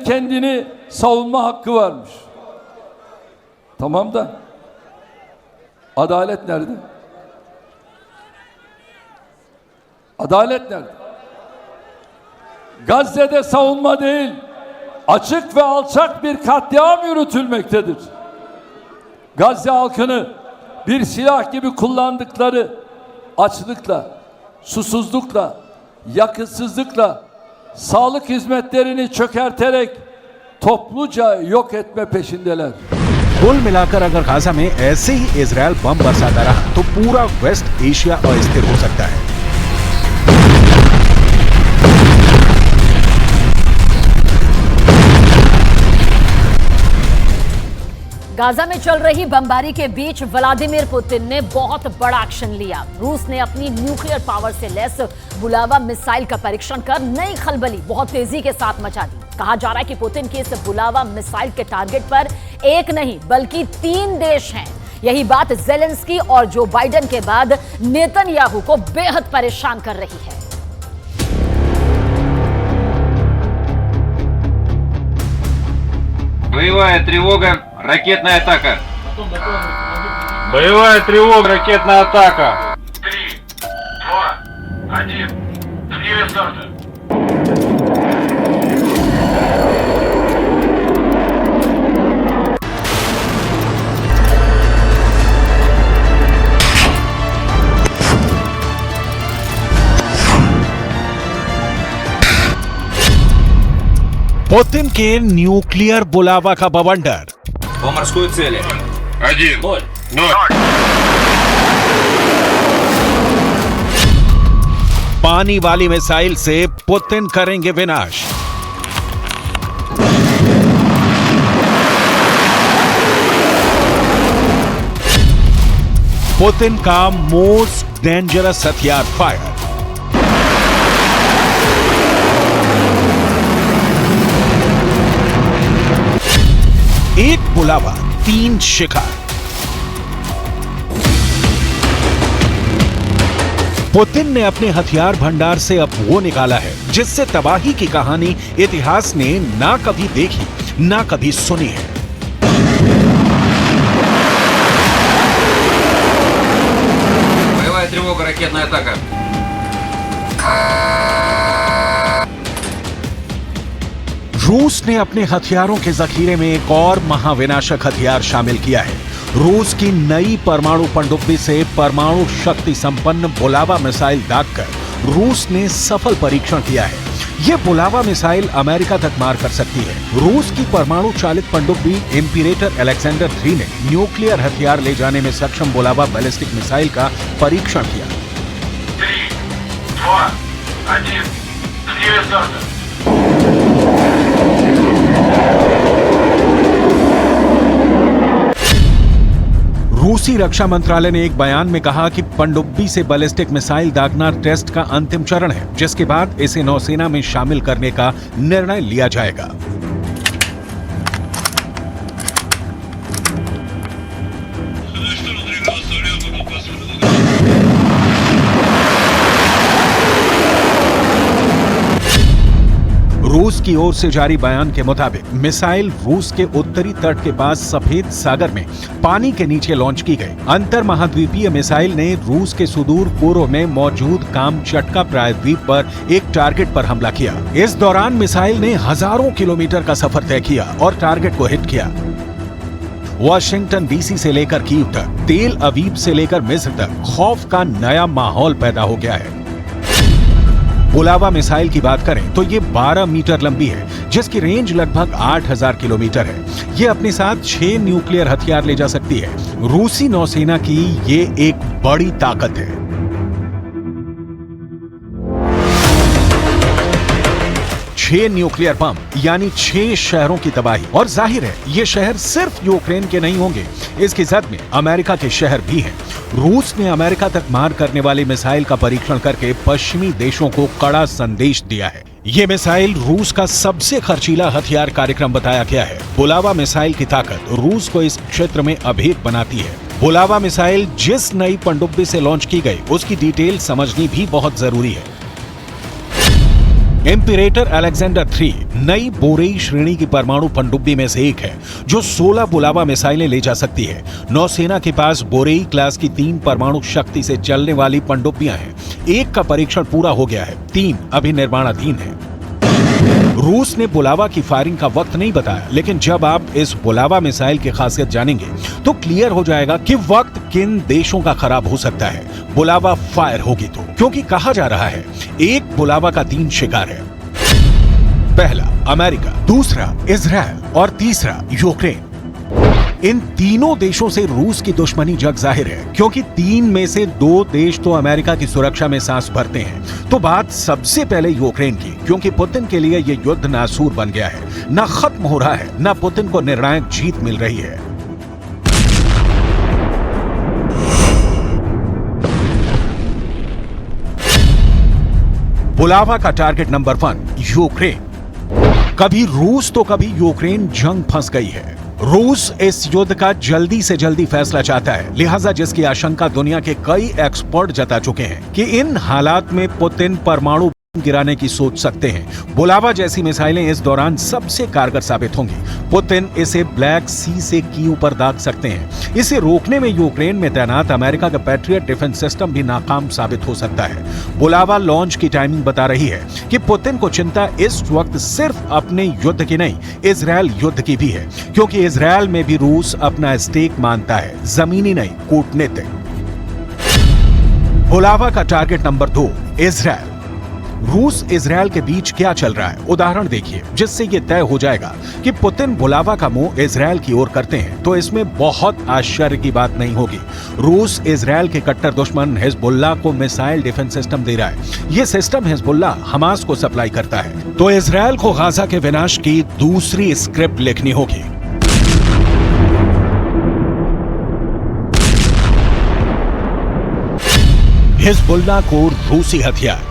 kendini savunma hakkı varmış. Tamam da adalet nerede? Adalet nerede? Gazze'de savunma değil, açık ve alçak bir katliam yürütülmektedir. Gazze halkını bir silah gibi kullandıkları açlıkla, susuzlukla, yakıtsızlıkla, sağlık hizmetlerini çökerterek topluca yok etme peşindeler. कुल मिलाकर अगर Gaza में ऐसे ही Israel बम बरसाता रहा तो पूरा waste Asia अस्थिर हो सकता है। गाजा में चल रही बमबारी के बीच व्लादिमीर पुतिन ने बहुत बड़ा एक्शन लिया। रूस ने अपनी न्यूक्लियर पावर से लैस बुलावा मिसाइल का परीक्षण कर नई खलबली बहुत तेजी के साथ मचा दी। कहा जा रहा है कि पुतिन के इस बुलावा मिसाइल के टारगेट पर एक नहीं बल्कि 3 देश हैं। यही बात ज़ेलेंस्की और जो बाइडेन के बाद नेतन्याहू को बेहद परेशान कर रही है। Боевая тревога, ракетная атака. Боевая тревога, ракетная атака. 3, 2, 1. Время старта. पुतिन के न्यूक्लियर बुलावा का बवंडर। По морской цели. 1, 0. पानी वाली मिसाइल से पुतिन करेंगे विनाश। पुतिन का मोस्ट डेंजरस हथियार फायर। एक बुलावा 3 शिकार। पुतिन ने अपने हथियार भंडार से अब वो निकाला है जिससे तबाही की कहानी इतिहास ने ना कभी देखी ना कभी सुनी है। Боевая тревога, ракетная атака. रूस ने अपने हथियारों के जखीरे में एक और महाविनाशक हथियार शामिल किया है। रूस की नई परमाणु पनडुब्बी से परमाणु शक्ति संपन्न बुलावा मिसाइल दागकर रूस ने सफल परीक्षण किया है। यह बुलावा मिसाइल अमेरिका तक मार कर सकती है। रूस की परमाणु चालित पनडुब्बी इंपीरेटर अलेक्जेंडर 3 ने न्यूक्लियर हथियार ले जाने में सक्षम बुलावा बैलिस्टिक मिसाइल का परीक्षण किया। 3, 2, 1. Время старта. रूसी रक्षा मंत्रालय ने एक बयान में कहा कि पनडुब्बी से बैलिस्टिक मिसाइल दागना टेस्ट का अंतिम चरण है, जिसके बाद इसे नौसेना में शामिल करने का निर्णय लिया जाएगा। रूस की ओर से जारी बयान के मुताबिक मिसाइल रूस के उत्तरी तट के पास सफेद सागर में पानी के नीचे लॉन्च की गई। अंतर महाद्वीपीय मिसाइल ने रूस के सुदूर पूर्व में मौजूद कामचटका प्रायद्वीप पर एक टारगेट पर हमला किया। इस दौरान मिसाइल ने हजारों किलोमीटर का सफर तय किया और टारगेट को हिट किया। वाशिंगटन डीसी से लेकर कीव तक, तेल अवीव से लेकर मिस्र तक खौफ का नया माहौल पैदा हो गया है। बुलावा मिसाइल की बात करें तो ये 12 मीटर लंबी है, जिसकी रेंज लगभग 8000 किलोमीटर है। ये अपने साथ 6 न्यूक्लियर हथियार ले जा सकती है। रूसी नौसेना की ये एक बड़ी ताकत है। छह न्यूक्लियर बम यानी 6 शहरों की तबाही। और जाहिर है ये शहर सिर्फ यूक्रेन के नहीं होंगे, इसकी जद में अमेरिका के शहर भी हैं। रूस ने अमेरिका तक मार करने वाली मिसाइल का परीक्षण करके पश्चिमी देशों को कड़ा संदेश दिया है। ये मिसाइल रूस का सबसे खर्चीला हथियार कार्यक्रम बताया गया है। बुलावा मिसाइल की ताकत रूस को इस क्षेत्र में अभेद बनाती है। बुलावा मिसाइल जिस नई पनडुब्बी से लॉन्च की गई उसकी डिटेल समझनी भी बहुत जरूरी है। एम्परेटर अलेक्जेंडर III नई बोरेई श्रेणी की परमाणु पनडुब्बी में से एक है जो 16 बुलावा मिसाइलें ले जा सकती है। नौसेना के पास बोरेई क्लास की 3 परमाणु शक्ति से चलने वाली पनडुब्बियां हैं। एक का परीक्षण पूरा हो गया है, 3 अभी निर्माणाधीन है। रूस ने बुलावा की फायरिंग का वक्त नहीं बताया, लेकिन जब आप इस बुलावा मिसाइल की खासियत जानेंगे तो क्लियर हो जाएगा कि वक्त किन देशों का खराब हो सकता है बुलावा फायर होगी तो। क्योंकि कहा जा रहा है एक बुलावा का 3 शिकार है। पहला अमेरिका, दूसरा इजराइल और तीसरा यूक्रेन। इन तीनों देशों से रूस की दुश्मनी जग जाहिर है, क्योंकि 3 में से 2 देश तो अमेरिका की सुरक्षा में सांस भरते हैं। तो बात सबसे पहले यूक्रेन की, क्योंकि पुतिन के लिए यह युद्ध नासूर बन गया है, ना खत्म हो रहा है, ना पुतिन को निर्णायक जीत मिल रही है। बुलावा का टारगेट नंबर 1 यूक्रेन। कभी रूस तो कभी यूक्रेन जंग फंस गई है। रूस इस युद्ध का जल्दी से जल्दी फैसला चाहता है, लिहाजा जिसकी आशंका दुनिया के कई एक्सपर्ट जता चुके हैं कि इन हालात में पुतिन परमाणु गिराने की सोच सकते हैं। बुलावा जैसी मिसाइलें इस दौरान सबसे कारगर साबित होंगी। पुतिन इसे ब्लैक सी से कीव पर दाग सकते हैं। इसे रोकने में यूक्रेन में तैनात अमेरिका का पैट्रियट डिफेंस सिस्टम भी नाकाम साबित हो सकता है। बुलावा लॉन्च की टाइमिंग बता रही है कि पुतिन को चिंता इस वक्त सिर्फ अपने युद्ध की नहीं, इजरायल युद्ध की भी है, क्योंकि इजरायल में भी रूस अपना स्टेक मानता है, जमीनी नहीं कूटनीतिक। बुलावा का टारगेट नंबर 2 इजरायल। रूस इजरायल के बीच क्या चल रहा है उदाहरण देखिए, जिससे यह तय हो जाएगा कि पुतिन बुलावा का मुंह इजरायल की ओर करते हैं तो इसमें बहुत आश्चर्य की बात नहीं होगी। रूस इजरायल के कट्टर दुश्मन हिजबुल्लाह को मिसाइल डिफेंस सिस्टम दे रहा है। यह सिस्टम हिजबुल्लाह हमास को सप्लाई करता है, तो इजरायल को गाजा के विनाश की दूसरी स्क्रिप्ट लिखनी होगी। हिजबुल्लाह को रूसी हथियार।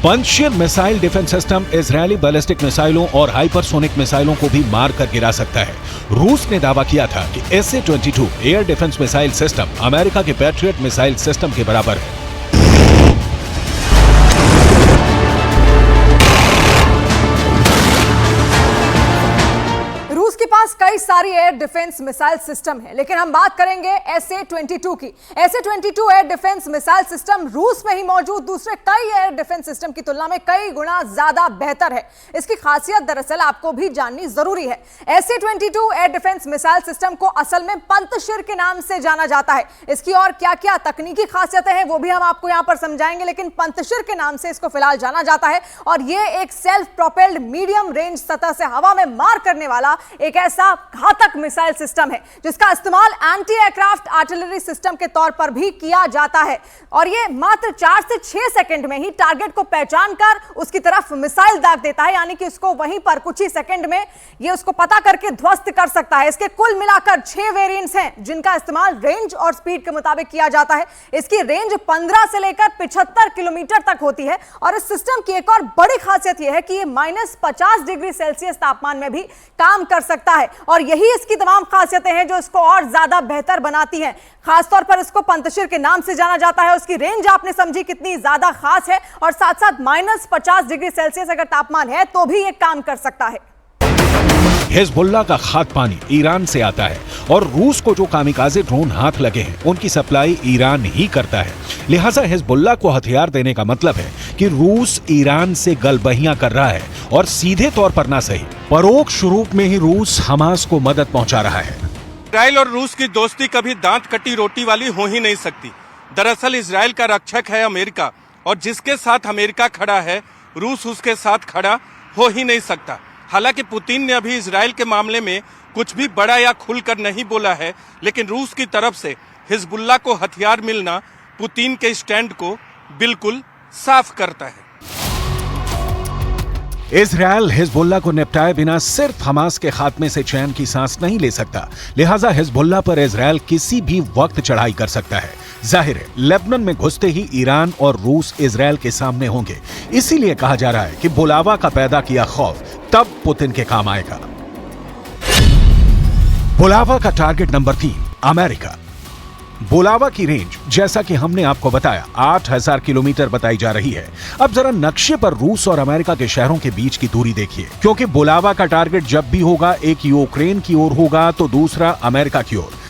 Pantsir missile defence system Israeli ballistic मिसाइलों और हाइपरसोनिक मिसाइलों को भी मार कर गिरा सकता है। रूस ने दावा किया था कि SA-22 air defence missile system America के पैट्रियट मिसाइल सिस्टम के बराबर है। कई सारी एयर डिफेंस मिसाइल सिस्टम है, लेकिन हम बात करेंगे SA-22 की। SA-22 air defence missile system रूस में ही मौजूद दूसरे कई एयर डिफेंस सिस्टम की तुलना में कई गुना ज्यादा बेहतर है। इसकी खासियत दरअसल आपको भी जाननी जरूरी है। SA-22 air defence missile system को असल में पंतशीर के नाम से जाना जाता है। इसकी और क्या क्या तकनीकी खासियतें हैं वो भी हम आपको यहां पर समझाएंगे, लेकिन पंतशीर के नाम से इसको फिलहाल जाना जाता है। और यह एक सेल्फ प्रोपेल्ड मीडियम रेंज सतह से हवा में मार करने वाला एक ऐसा घातक मिसाइल सिस्टम है जिसका इस्तेमाल एंटी एयरक्राफ्ट आर्टिलरी सिस्टम के तौर पर भी किया जाता है। और यह मात्र 4 से 6 सेकंड में ही टारगेट को पहचान कर उसकी तरफ मिसाइल दाग देता है, यानी कि उसको वहीं पर कुछ ही सेकंड में यह उसको पता करके ध्वस्त कर सकता है। इसके कुल मिलाकर 6 वेरिएंट्स हैं जिनका इस्तेमाल रेंज और स्पीड के मुताबिक किया जाता है। इसकी रेंज 15 से लेकर 75 किलोमीटर तक होती है। और इस सिस्टम की एक और बड़ी खासियत यह है कि यह -50 डिग्री सेल्सियस तापमान में भी काम कर सकता है। और यही इसकी तमाम खासियतें हैं जो इसको और ज्यादा बेहतर बनाती हैं। खासतौर पर इसको पंतशीर के नाम से जाना जाता है। उसकी रेंज आपने समझी कितनी ज्यादा खास है, और साथ साथ -50 डिग्री सेल्सियस अगर तापमान है तो भी ये काम कर सकता है। हिजबुल्लाह का खाद पानी ईरान से आता है, और रूस को जो कामिकाज़े ड्रोन हाथ लगे हैं उनकी सप्लाई ईरान ही करता है। लिहाजा हिजबुल्लाह को हथियार देने का मतलब है कि रूस ईरान से गलबहियां कर रहा है, और सीधे तौर पर ना सही परोक्ष रूप में ही रूस हमास को मदद पहुंचा रहा है। इजराइल और रूस की दोस्ती कभी दांत कटी रोटी वाली हो ही नहीं सकती। दरअसल इजराइल का रक्षक है अमेरिका, और जिसके साथ अमेरिका खड़ा है रूस उसके साथ खड़ा हो ही नहीं सकता। हालांकि पुतिन ने अभी इजराइल के मामले में कुछ भी बड़ा या खुलकर नहीं बोला है, लेकिन रूस की तरफ से हिजबुल्लाह को हथियार मिलना पुतिन के स्टैंड को बिल्कुल साफ करता है। इजरायल हिजबुल्लाह को निपटाए बिना सिर्फ हमास के खात्मे से चैन की सांस नहीं ले सकता। लिहाजा हिजबुल्लाह पर इजरायल किसी भी वक्त चढ़ाई कर सकता है। जाहिर है लेबनान में घुसते ही ईरान और रूस इजरायल के सामने होंगे। इसीलिए कहा जा रहा है कि बुलावा का पैदा किया खौफ तब पुतिन के काम आएगा। बुलावा का टारगेट नंबर 3 अमेरिका। बुलावा की रेंज जैसा कि हमने आपको बताया 8000 किलोमीटर बताई जा रही है। अब जरा नक्शे पर रूस और अमेरिका के शहरों के बीच की दूरी देखिए, क्योंकि बुलावा का टारगेट जब भी होगा एक यूक्रेन की ओर होगा तो दूसरा अमेरिका की ओर।